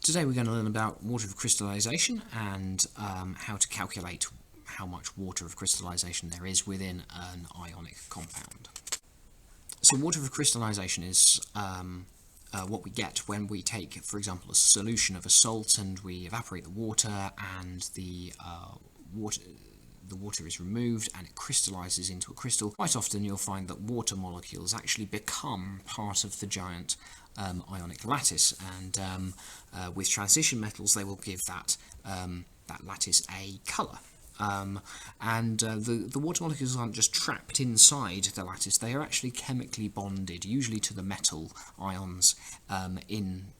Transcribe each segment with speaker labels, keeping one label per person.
Speaker 1: Today we're going to learn about water of crystallization and how to calculate how much water of crystallization there is within an ionic compound. So water of crystallization is what we get when we take, for example, a solution of a salt and we evaporate the water, and the water is removed and it crystallizes into a crystal. Quite often you'll find that water molecules actually become part of the giant ionic lattice, and with transition metals they will give that lattice a colour. The water molecules aren't just trapped inside the lattice, they are actually chemically bonded, usually to the metal ions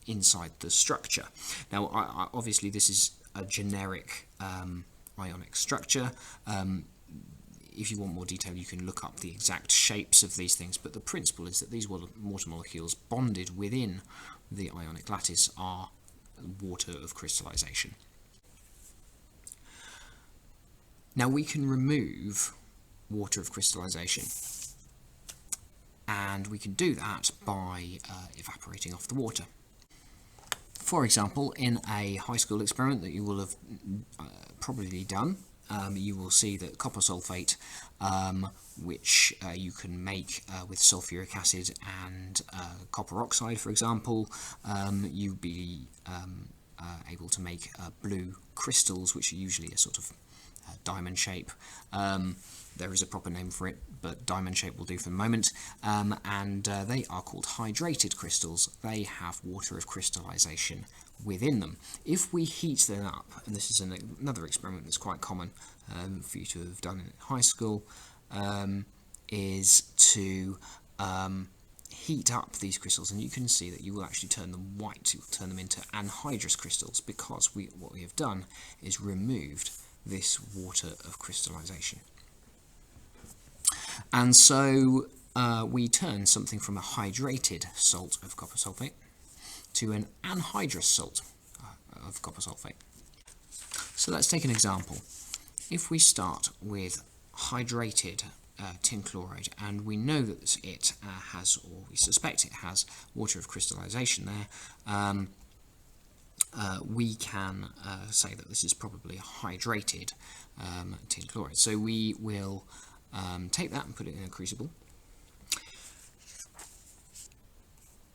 Speaker 1: inside the structure. Now, obviously this is a generic ionic structure. If you want more detail, you can look up the exact shapes of these things, but the principle is that these water molecules bonded within the ionic lattice are water of crystallization. Now we can remove water of crystallization, and we can do that by evaporating off the water. For example, in a high school experiment that you will have probably done, you will see that copper sulfate, which you can make with sulfuric acid and copper oxide, for example, you'll be able to make blue crystals, which are usually a sort of diamond shape. There is a proper name for it, but diamond shape will do for the moment, and they are called hydrated crystals. They have water of crystallization within them. If we heat them up, and this is another experiment that's quite common for you to have done in high school, is to heat up these crystals, and you can see that you will actually turn them white. You will turn them into anhydrous crystals, because what we have done is removed this water of crystallization. And so we turn something from a hydrated salt of copper sulfate to an anhydrous salt of copper sulfate. So let's take an example. If we start with hydrated tin chloride, and we know that it has, or we suspect it has, water of crystallization there, we can say that this is probably a hydrated tin chloride. So we will take that and put it in a crucible,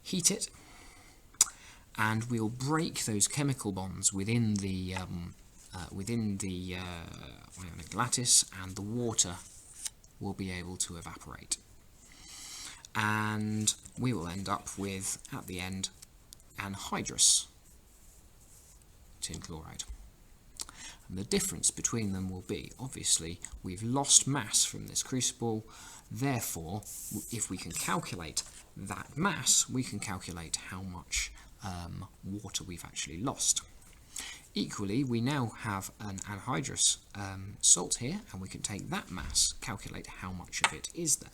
Speaker 1: heat it, and we'll break those chemical bonds within the ionic lattice, and the water will be able to evaporate. And we will end up with, at the end, anhydrous tin chloride. And the difference between them will be, obviously, we've lost mass from this crucible, therefore, if we can calculate that mass, we can calculate how much water we've actually lost. Equally, we now have an anhydrous salt here, and we can take that mass, calculate how much of it is there.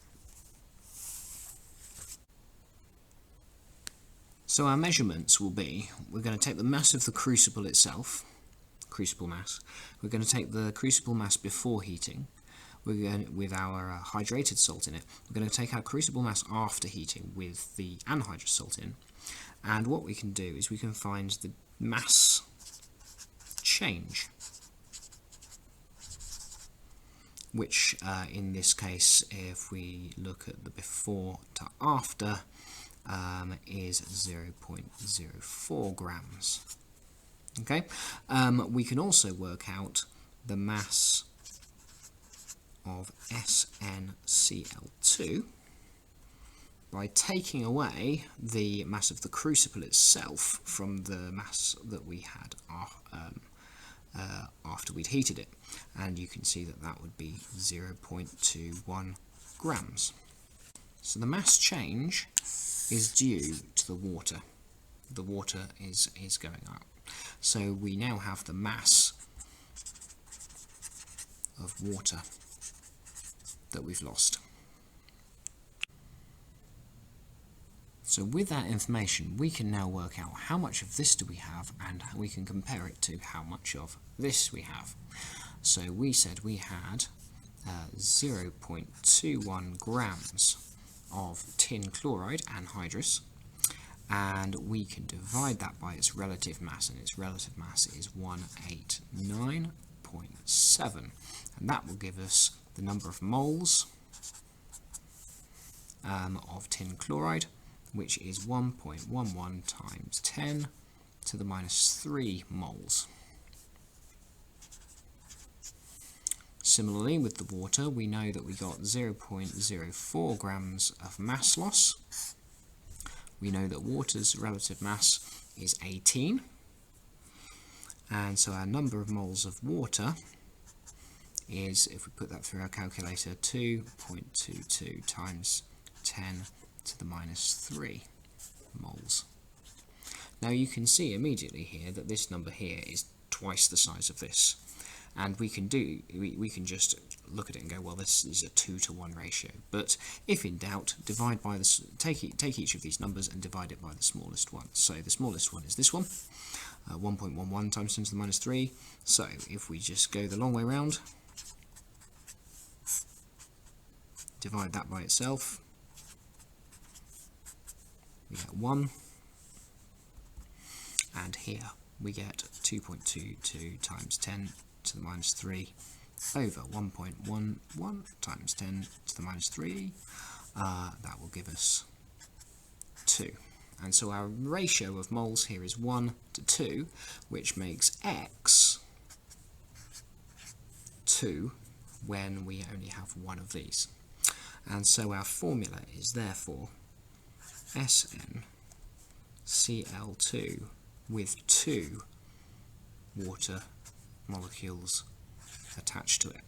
Speaker 1: So our measurements will be, we're going to take the mass of the crucible itself, crucible mass. We're going to take the crucible mass before heating. We're going, with our hydrated salt in it, we're going to take our crucible mass after heating with the anhydrous salt in. And what we can do is we can find the mass change, which in this case, if we look at the before to after, is 0.04 grams. Okay, we can also work out the mass of SnCl2 by taking away the mass of the crucible itself from the mass that we had after we'd heated it, and you can see that that would be 0.21 grams. So the mass change is due to the water. The water is going up. So we now have the mass of water that we've lost. So with that information, we can now work out how much of this do we have, and we can compare it to how much of this we have. So we said we had 0.21 grams of tin chloride, anhydrous, and we can divide that by its relative mass, and its relative mass is 189.7, and that will give us the number of moles of tin chloride, which is 1.11 times 10 to the minus 3 moles. Similarly, with the water, we know that we got 0.04 grams of mass loss. We know that water's relative mass is 18, and so our number of moles of water is, if we put that through our calculator, 2.22 times 10 to the minus 3 moles. Now you can see immediately here that this number here is twice the size of this, and we can just look at it and go, well, this is a 2-to-1 ratio. But if in doubt, divide by this. Take each of these numbers and divide it by the smallest one. So the smallest one is this one, 1.11 times 10 to the minus 3. So if we just go the long way round, divide that by itself, we get 1, and here we get 2.22 times 10 to the minus 3 over 1.11 times 10 to the minus 3. That will give us 2. And so our ratio of moles here is 1 to 2, which makes X 2 when we only have one of these. And so our formula is therefore SnCl2 with 2 water molecules attached to it.